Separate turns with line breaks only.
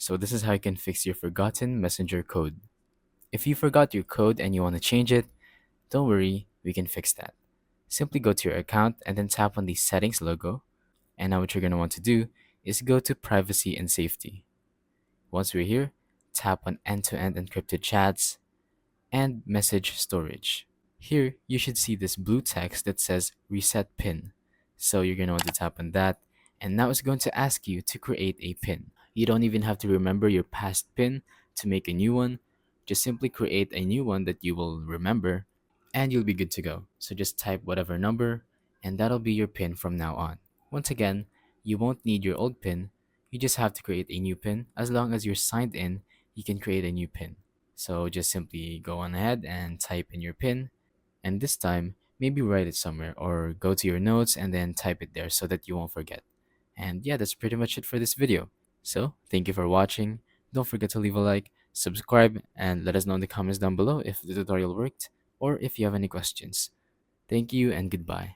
So this is how you can fix your forgotten Messenger code. If you forgot your code and you want to change it, don't worry, we can fix that. Simply go to your account and then tap on the settings logo. And now what you're going to want to do is go to privacy and safety. Once we're here, tap on end-to-end encrypted chats and message storage. Here, you should see this blue text that says reset pin. So you're going to want to tap on that. And now it's going to ask you to create a pin. You don't even have to remember your past pin to make a new one. Just simply create a new one that you will remember and you'll be good to go. So just type whatever number and that'll be your pin from now on. Once again, you won't need your old pin. You just have to create a new pin. As long as you're signed in, you can create a new pin. So just simply go on ahead and type in your pin. And this time, maybe write it somewhere or go to your notes and then type it there so that you won't forget. And yeah, that's pretty much it for this video. So thank you for watching. Don't forget to leave a like, subscribe, and let us know in the comments down below if the tutorial worked or if you have any questions. Thank you and goodbye.